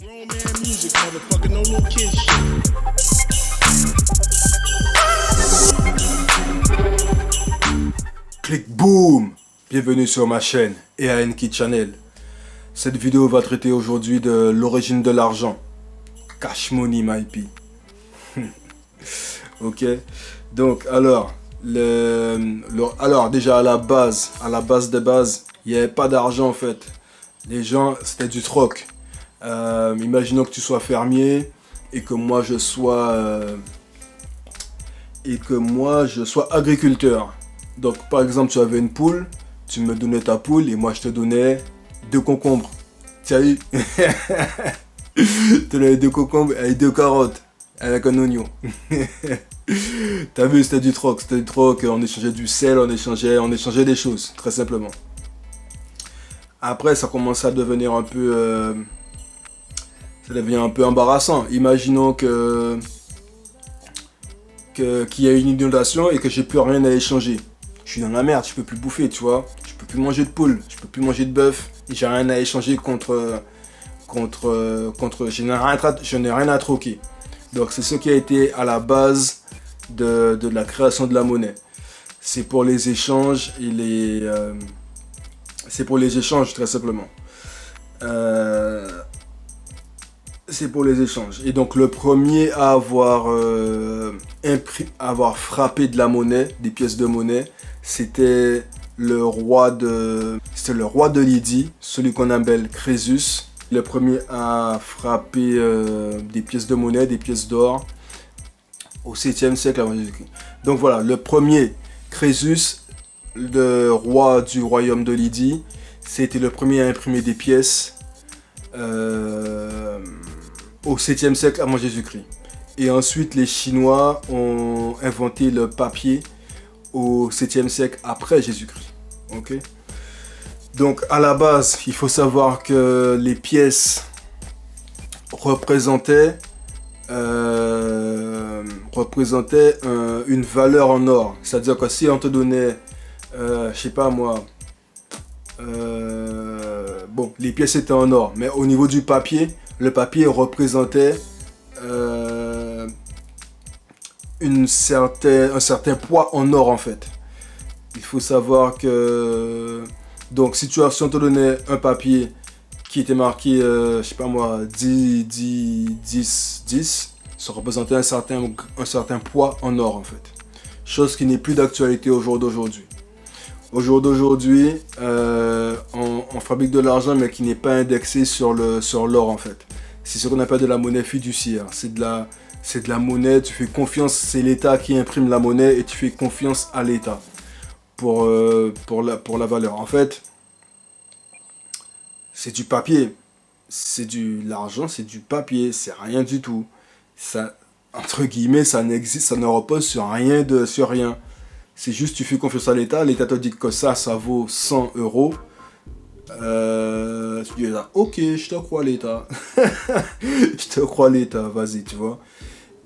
Grown man music, motherfucker, no little kid shit. Clic boom! Bienvenue sur ma chaîne EANKid Channel. Cette vidéo va traiter aujourd'hui de l'origine de l'argent. Cash money my P. Ok. Donc alors, déjà à la base des bases, il n'y avait pas d'argent en fait. Les gens, c'était du troc. Imaginons que tu sois fermier et que moi je sois agriculteur. Donc par exemple, tu avais une poule, tu me donnais ta poule et moi je te donnais 2 concombres. Tu as eu je te donnais 2 concombres et 2 carottes avec un oignon. T'as vu, c'était du troc, on échangeait du sel, on échangeait des choses, très simplement. Après, ça commence à devenir un peu ça devient un peu embarrassant. Imaginons qu'il y a une inondation et que j'ai plus rien à échanger. Je suis dans la merde, je peux plus bouffer, tu vois. Je peux plus manger de poule, je peux plus manger de bœuf. J'ai rien à échanger je n'ai rien à troquer. Donc c'est ce qui a été à la base de la création de la monnaie. C'est pour les échanges et c'est pour les échanges très simplement. C'est pour les échanges. Et donc le premier à avoir frappé de la monnaie, des pièces de monnaie, c'était le roi de Lydie, celui qu'on appelle Crésus. Le premier à frapper des pièces de monnaie, des pièces d'or au 7e siècle avant Jésus-Christ. Donc voilà, le premier Crésus, le roi du royaume de Lydie, c'était le premier à imprimer des pièces au 7e siècle avant Jésus-Christ. Et ensuite, les Chinois ont inventé le papier au 7e siècle après Jésus-Christ. Ok. Donc, à la base, il faut savoir que les pièces représentaient une valeur en or. C'est-à-dire que si on te donnait, je sais pas moi, bon, les pièces étaient en or, mais au niveau du papier, le papier représentait un certain poids en or en fait. Il faut savoir que donc si on te donnait un papier qui était marqué je sais pas moi 10, 10, ça représentait un certain poids en or en fait. Chose qui n'est plus d'actualité au jour d'aujourd'hui. Au jour d'aujourd'hui, on fabrique de l'argent mais qui n'est pas indexé sur l'or en fait. C'est ce qu'on appelle de la monnaie fiduciaire. C'est de la monnaie, tu fais confiance, c'est l'État qui imprime la monnaie et tu fais confiance à l'État pour la valeur. En fait, c'est du papier. L'argent, c'est du papier, c'est rien du tout. Ça, entre guillemets, ça n'existe, ça ne repose sur rien. C'est juste tu fais confiance à l'État, l'État te dit que ça vaut 100 €. Tu dis là, ok, je te crois l'État. Je te crois l'État, vas-y, tu vois.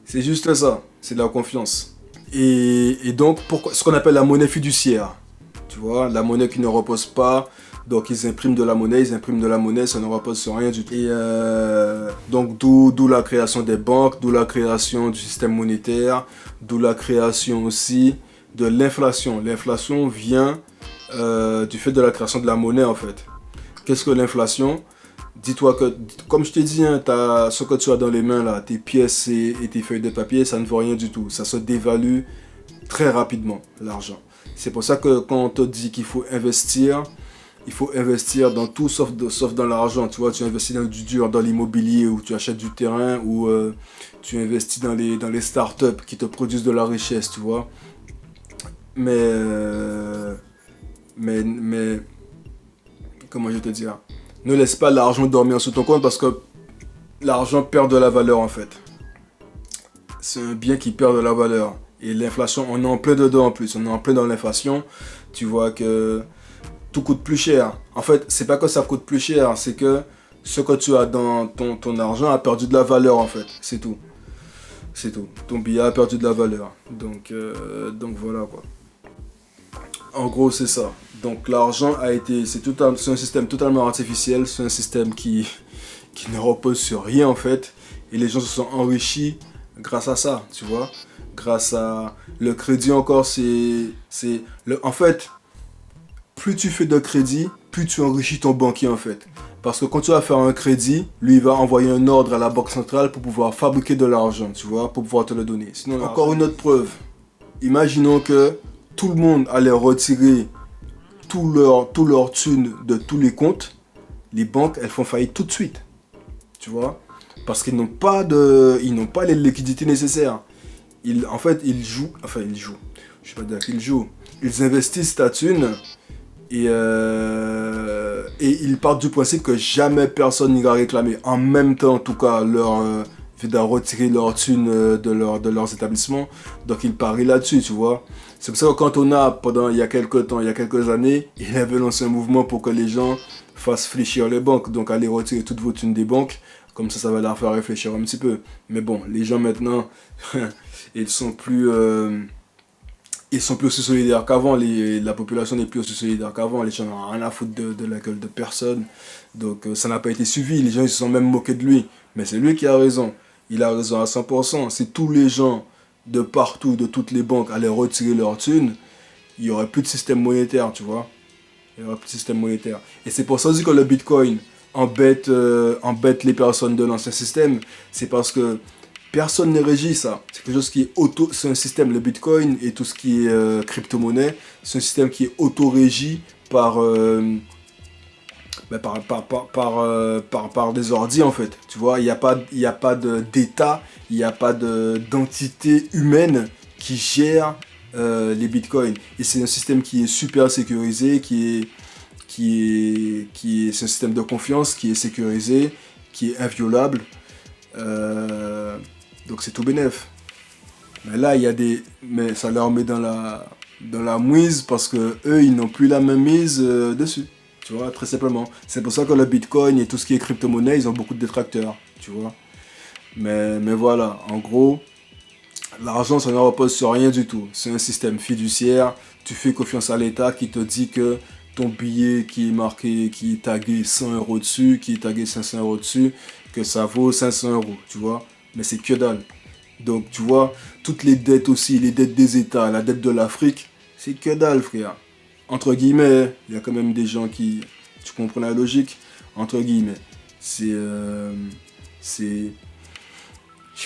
C'est juste ça, c'est de la confiance. Et donc, ce qu'on appelle la monnaie fiduciaire, tu vois, la monnaie qui ne repose pas. Donc ils impriment de la monnaie, ça ne repose sur rien du tout. Et donc d'où la création des banques, d'où la création du système monétaire, d'où la création aussi de l'inflation. L'inflation vient du fait de la création de la monnaie en fait. Qu'est-ce que l'inflation? Dis-toi que, comme je t'ai dit, hein, ce que tu as dans les mains là, tes pièces et tes feuilles de papier, ça ne vaut rien du tout. Ça se dévalue très rapidement, l'argent. C'est pour ça que quand on te dit qu'il faut investir dans tout sauf dans l'argent. Tu vois, tu investis dans du dur, dans l'immobilier, ou tu achètes du terrain, ou tu investis dans les startups qui te produisent de la richesse, tu vois. Mais comment je vais te dire? Ne laisse pas l'argent dormir sous ton compte parce que l'argent perd de la valeur en fait. C'est un bien qui perd de la valeur. Et l'inflation, on est en plein dedans en plus. On est en plein dans l'inflation. Tu vois que tout coûte plus cher. En fait, c'est pas que ça coûte plus cher, c'est que ce que tu as dans ton argent a perdu de la valeur en fait. C'est tout. Ton billet a perdu de la valeur. Donc voilà quoi. En gros, c'est ça. Donc l'argent c'est un système totalement artificiel, c'est un système qui qui ne repose sur rien en fait. Et les gens se sont enrichis grâce à ça, tu vois. Grâce à le crédit encore, en fait, plus tu fais de crédit, plus tu enrichis ton banquier en fait. Parce que quand tu vas faire un crédit, lui il va envoyer un ordre à la banque centrale pour pouvoir fabriquer de l'argent, tu vois, pour pouvoir te le donner. Sinon, encore une autre preuve. Imaginons que tout le monde allait retirer tout leur thune de tous les comptes. Les banques, elles font faillite tout de suite, tu vois. Parce qu'ils n'ont pas les liquidités nécessaires. Ils jouent. Je sais pas dire qu'ils jouent. Ils investissent ta thune et ils partent du principe que jamais personne n'ira réclamer. En même temps, en tout cas, de retirer leur thune de leurs établissements. Donc ils parient là-dessus, tu vois. C'est pour ça que quand il y a quelques années, il avait lancé un mouvement pour que les gens fassent fléchir les banques. Donc allez retirer toutes vos thunes des banques. Comme ça va leur faire réfléchir un petit peu. Mais bon, les gens maintenant, ils sont plus aussi solidaires qu'avant. La population n'est plus aussi solidaire qu'avant. Les gens n'ont rien à foutre de la gueule de personne. Donc ça n'a pas été suivi. Les gens ils se sont même moqués de lui. Mais c'est lui qui a raison. Il a raison à 100%. Si tous les gens de partout, de toutes les banques, allaient retirer leur thunes, il n'y aurait plus de système monétaire, tu vois. Il n'y aurait plus de système monétaire. Et c'est pour ça aussi que le Bitcoin embête les personnes de l'ancien système. C'est parce que personne ne régit ça. C'est quelque chose qui est c'est un système, le Bitcoin et tout ce qui est crypto-monnaie, c'est un système qui est auto-régi par des ordis en fait. Tu vois, il n'y a pas d'État, il n'y a pas d'entité humaine qui gère les bitcoins. Et c'est un système qui est super sécurisé, c'est un système de confiance qui est sécurisé, qui est inviolable. Donc c'est tout bénef. Mais là, mais ça leur met dans la mouise parce que eux, ils n'ont plus la même mise dessus. Tu vois, très simplement. C'est pour ça que le Bitcoin et tout ce qui est crypto-monnaie, ils ont beaucoup de détracteurs. Tu vois. Mais voilà, en gros, l'argent, ça ne repose sur rien du tout. C'est un système fiduciaire. Tu fais confiance à l'État qui te dit que ton billet qui est marqué, qui est tagué 100 € dessus, qui est tagué 500 € dessus, que ça vaut 500 €, tu vois. Mais c'est que dalle. Donc, tu vois, toutes les dettes aussi, les dettes des États, la dette de l'Afrique, c'est que dalle, frère. Entre guillemets, il y a quand même des gens qui... Tu comprends la logique? Entre guillemets. J'ai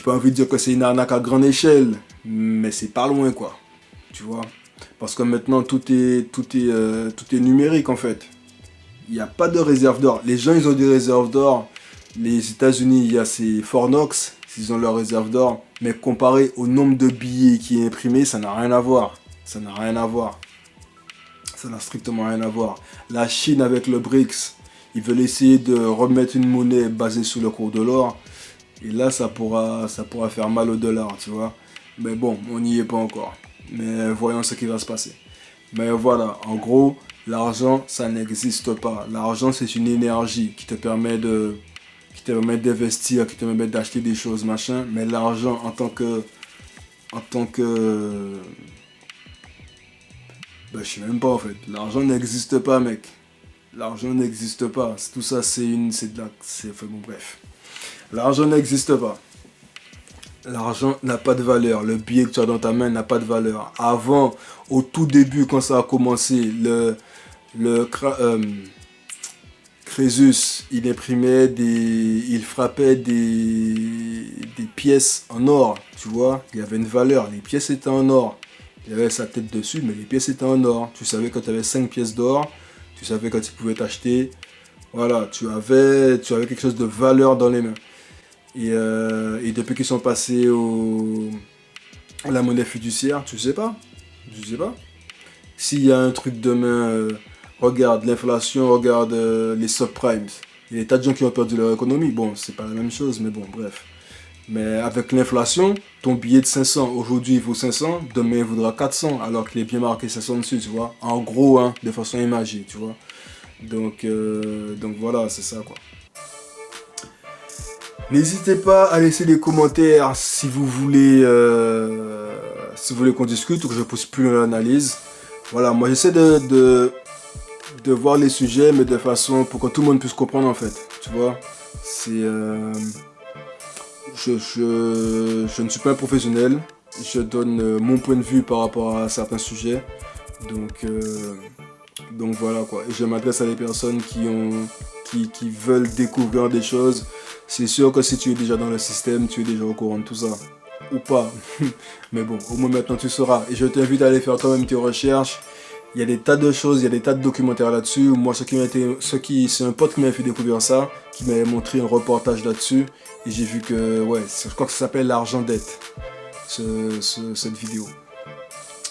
pas envie de dire que c'est une arnaque à grande échelle, mais c'est pas loin, quoi. Tu vois? Parce que maintenant, tout est numérique, en fait. Il n'y a pas de réserve d'or. Les gens, ils ont des réserves d'or. Les États-Unis, il y a ces Fornox, ils ont leur réserve d'or. Mais comparé au nombre de billets qui est imprimé, ça n'a rien à voir. Ça n'a rien à voir. Ça n'a strictement rien à voir. La Chine, avec le BRICS, ils veulent essayer de remettre une monnaie basée sur le cours de l'or. Et là, ça pourra faire mal au dollar, tu vois. Mais bon, on n'y est pas encore. Mais voyons ce qui va se passer. Mais voilà, en gros, l'argent, ça n'existe pas. L'argent, c'est une énergie qui te permet d'investir, qui te permet d'acheter des choses, machin. Mais l'argent, en tant que ben, je sais même pas en fait. L'argent n'existe pas, mec. L'argent n'existe pas. Tout ça, bon, bref. L'argent n'existe pas. L'argent n'a pas de valeur. Le billet que tu as dans ta main n'a pas de valeur. Avant, au tout début, quand ça a commencé, Crésus, il frappait des pièces en or, tu vois. Il y avait une valeur. Les pièces étaient en or. Il avait sa tête dessus, mais les pièces étaient en or. Tu savais quand tu avais 5 pièces d'or, tu savais quand tu pouvais t'acheter. Voilà, tu avais quelque chose de valeur dans les mains. Et depuis qu'ils sont passés à la monnaie fiduciaire, tu sais pas. S'il y a un truc demain, regarde l'inflation, regarde les subprimes. Il y a des tas de gens qui ont perdu leur économie. Bon, c'est pas la même chose, mais bon, bref. Mais avec l'inflation, ton billet de 500, aujourd'hui il vaut 500, demain il vaudra 400, alors qu'il est bien marqué 500 dessus, tu vois. En gros, hein, de façon imagée, tu vois. Donc voilà, c'est ça, quoi. N'hésitez pas à laisser des commentaires si vous voulez qu'on discute ou que je pousse plus l'analyse. Voilà, moi j'essaie de voir les sujets, mais de façon pour que tout le monde puisse comprendre en fait, tu vois. C'est, je ne suis pas un professionnel. Je donne mon point de vue par rapport à certains sujets. Donc voilà quoi. Et je m'adresse à des personnes qui veulent découvrir des choses. C'est sûr que si tu es déjà dans le système, tu es déjà au courant de tout ça. Ou pas. Mais bon, au moins maintenant tu sauras. Et je t'invite à aller faire toi même tes recherches. Il y a des tas de choses, il y a des tas de documentaires là-dessus. Moi, c'est un pote qui m'a fait découvrir ça, qui m'avait montré un reportage là-dessus. Et j'ai vu que, ouais, je crois que ça s'appelle L'argent dette, cette vidéo.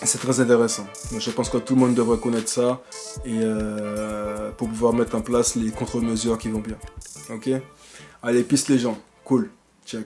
C'est très intéressant. Donc, je pense que tout le monde devrait connaître ça et pour pouvoir mettre en place les contre-mesures qui vont bien. Ok? Allez, peace les gens. Cool. Check.